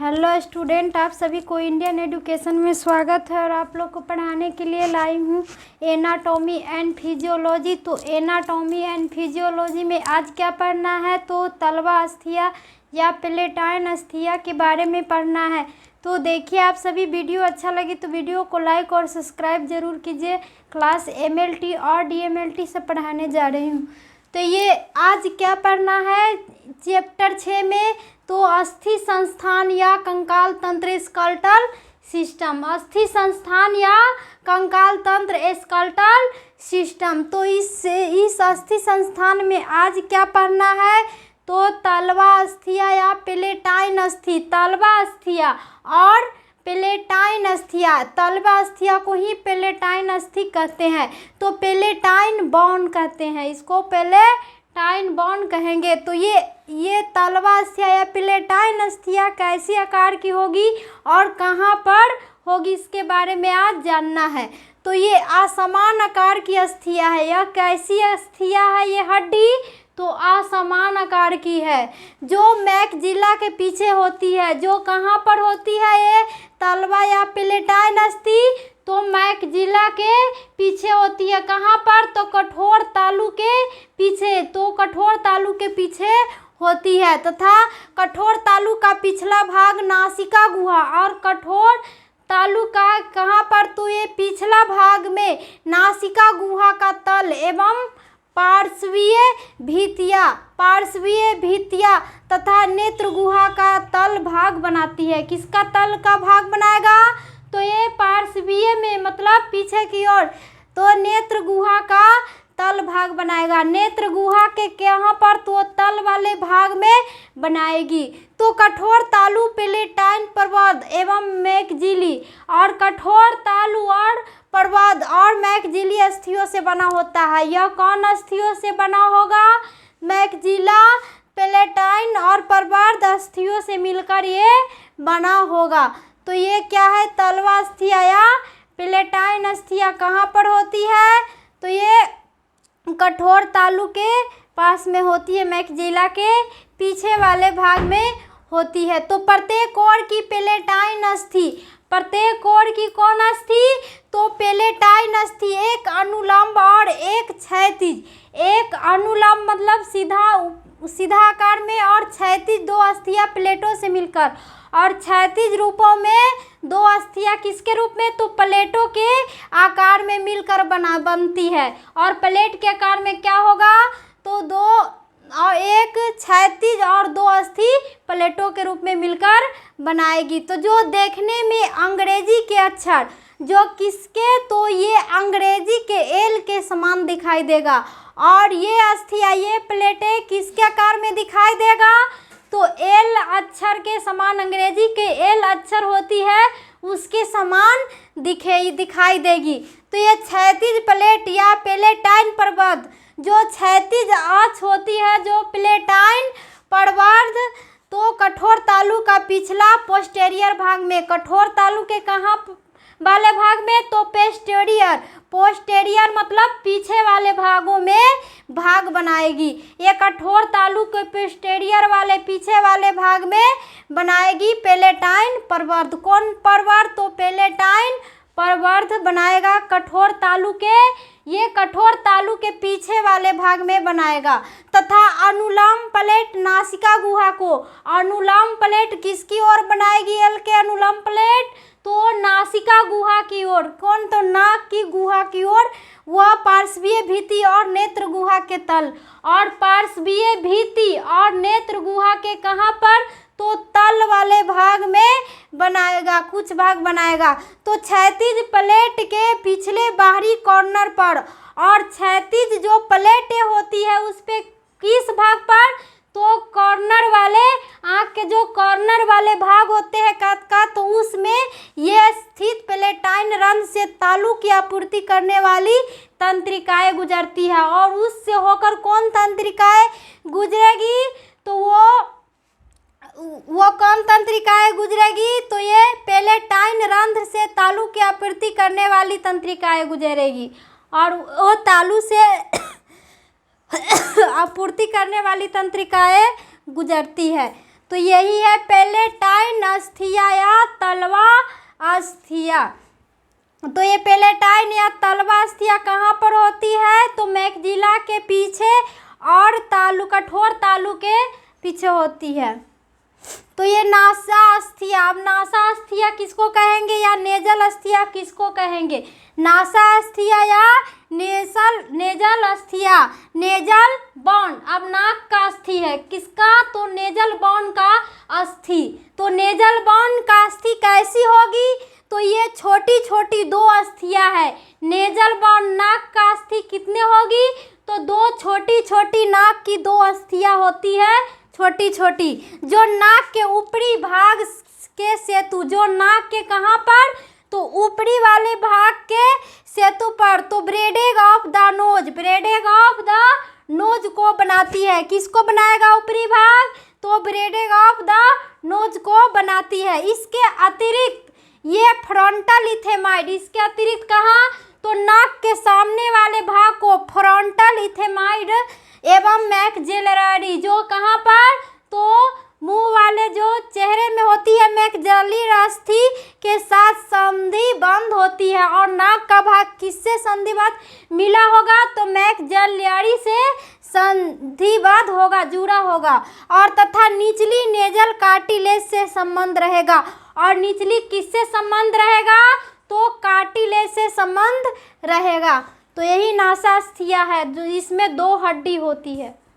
Hello student, आप सभी को इंडियन एजुकेशन में स्वागत है और आप लोग को पढ़ाने के लिए लाई हूँ एनाटॉमी एंड फिजियोलॉजी। तो एनाटॉमी एंड फिजियोलॉजी में आज क्या पढ़ना है, तो तलवा अस्थिया या प्लेटाइन अस्थिया के बारे में पढ़ना है। तो देखिए, आप सभी वीडियो अच्छा लगे तो वीडियो को लाइक और सब्सक्राइब ज़रूर कीजिए। क्लास MLT और DMLT से पढ़ाने जा रही हूँ। तो ये आज क्या पढ़ना है चैप्टर 6 में, तो अस्थि संस्थान या कंकाल तंत्र स्केलेटल सिस्टम। अस्थि संस्थान या कंकाल तंत्र स्केलेटल सिस्टम। तो इस अस्थि संस्थान में आज क्या पढ़ना है, तो तलवा अस्थिया या प्लेटाइन अस्थि। तलवा अस्थिया और प्लेटाइन अस्थिया, तलवा अस्थिया को ही प्लेटाइन अस्थि कहते हैं। तो प्लेटाइन बोन कहते हैं, इसको प्लेटाइन बोन कहेंगे। तो ये तलवा अस्थिया या प्लेटाइन अस्थिया कैसी आकार की होगी और कहाँ पर होगी, इसके बारे में आज जानना है। तो ये असमान आकार की अस्थिया है। यह कैसी अस्थिया है, ये हड्डी तो असमान आकार की है, जो मैक्सिला के पीछे होती है। जो कहाँ पर होती है ये तलवा या प्लेटाइन अस्थि, तो मैक्सिला के पीछे होती है। कहाँ पर, तो कठोर तालु के पीछे। तो कठोर तालु के पीछे होती है तथा कठोर तालु का पिछला भाग नासिका गुहा और कठोर तालु का कहाँ पर, तो ये पिछला भाग में नासिका गुहा का तल एवं पार्श्वीय भित्तियाँ तथा नेत्र गुहा का तल भाग बनाती है। किसका तल का भाग बनाएगा, तो ये पार्श्वीय में मतलब पीछे की ओर, तो नेत्र गुहा का तल भाग बनाएगा। नेत्र गुहा के यहाँ पर, तो तल वाले भाग में बनाएगी। तो कठोर तालु प्लेटाइन प्रबंध एवं मैक्सिली और कठोर तालु और प्रबंध और मैक्सिली अस्थियों से बना होता है। यह कौन अस्थियों से बना होगा, मैक्सिला प्लेटाइन और प्रबंध अस्थियों से मिलकर ये बना होगा। तो ये क्या है, तलवा अस्थिया या प्लेटाइन अस्थिया कहाँ पर होती है, तो ये कठोर तालु के पास में होती है, मैक्सिला के पीछे वाले भाग में होती है। तो प्रत्येक कोण की प्लेटाइन अस्थि, प्रत्येक कोण की कौन अस्थि, तो प्लेटाइन अस्थि एक अनुलंब और एक क्षैतिज। एक अनुलंब मतलब सीधा आकार में और क्षैतिज दो अस्थियां प्लेटों से मिलकर, और क्षैतिज रूपों में दो अस्थियां किसके रूप में, तो प्लेटों के आकार में मिलकर बनती है। और प्लेट के आकार में क्या होगा, तो दो और एक क्षैतिज और दो अस्थि प्लेटों के रूप में मिलकर बनाएगी। तो जो देखने में अंग्रेजी के अक्षर जो किसके, तो ये अंग्रेजी के एल के समान दिखाई देगा। और ये अस्थिया ये प्लेटें किसके आकार में दिखाई देगा, तो एल अक्षर के समान, अंग्रेजी के एल अक्षर होती है उसके समान दिखाई देगी। तो ये क्षैतिज प्लेट या प्लेटाइन प्रबंध, जो क्षैतिज अक्ष होती है जो प्लेटाइन प्रबंध, तो कठोर तालु का पिछला पोस्टेरियर भाग में, कठोर तालु के कहाँ वाले भाग में, तो पोस्टेरियर मतलब पीछे वाले भागों में भाग बनाएगी। ये कठोर तालु के पोस्टेरियर वाले पीछे वाले भाग में बनाएगी प्लेटाइन प्रबंध। कौन प्रबंध, तो प्लेटाइन प्रबंध बनाएगा कठोर तालु के, ये कठोर तालु के पीछे वाले भाग में बनाएगा। तथा अनुलंब प्लेट नासिका गुहा को, अनुलंब प्लेट किसकी ओर बनाएगी, एल के अनुलंब प्लेट, तो नासिका गुहा की ओर। कौन, तो नाक की गुहा की ओर, वह पार्श्वीय भित्ति और नेत्र गुहा के तल, और पार्श्वीय भित्ति और नेत्र गुहा के कहाँ पर, तो तल वाले भाग में बनाएगा, कुछ भाग बनाएगा। तो क्षैतिज प्लेट के पिछले बाहरी कॉर्नर पर, और क्षैतिज जो प्लेटें होती है उस पे किस भाग पर, तो कॉर्नर वाले, आँख के जो कॉर्नर वाले भाग होते हैं का, तो उसमें ये स्थित प्लेटाइन रंध्र से तालु की आपूर्ति करने वाली तंत्रिकाएं गुजरती है। और उससे होकर कौन तंत्रिकाएं गुजरेगी, तो वो कौन तंत्रिकाएं गुजरेगी, तो ये प्लेटाइन रंध्र से तालु की आपूर्ति करने वाली तंत्रिकाएं गुजरेगी। और वो तालु से आपूर्ति करने वाली तंत्रिकाएं गुजरती है। तो यही है प्लेटाइन अस्थिया या तलवा अस्थिया। तो ये पेलेटाइन या तलवा अस्थिया कहाँ पर होती है? तो मैक्सिला के पीछे और तालु, कठोर तालु के पीछे होती है। तो ये नासा अस्थिया, अब नासा अस्थिया किसको कहेंगे या नेजल अस्थिया किसको कहेंगे? नासा अस्थिया या नेजल अस्थिया। नेजल बोन, अब नाक का अस्थि है किसका? तो नेजल बोन का अस्थि। तो नेजल बोन का अस्थि कैसी होगी? तो ये छोटी छोटी दो अस्थियां है। नेजल बोन नाक का अस्थि कितने होगी? तो दो छोटी छोटी नाक की दो अस्थियां होती है, छोटी छोटी, जो नाक के ऊपरी भाग के सेतु, जो नाक के कहाँ पर? तो ऊपरी वाले भाग के सेतु पर, तो braiding of the nose, braiding of the nose को बनाती है। किसको बनाएगा ऊपरी भाग? तो ब्रेडिंग ऑफ द नोज को बनाती है। इसके अतिरिक्त ये फ्रंटल इथेमाइड, इसके अतिरिक्त कहाँ? तो नाक के सामने वाले भाग को फ्रंटल इथेमाइड एवं मैक्सिलरी, जो कहाँ पर? तो मुंह वाले जो चेहरे में होती है मैक्सिलरी अस्थि के साथ संधिबद्ध होती है। और नाक का भाग किससे संधिबद्ध मिला होगा? तो मैक्सिलरी से संधिबद्ध होगा, जुड़ा होगा। और तथा निचली नेजल कार्टिलेज से संबंध रहेगा। और निचली किससे संबंध रहेगा? तो कार्टिलेज से संबंध रहेगा। तो यही नासा अस्थिया है जो इसमें दो हड्डी होती है।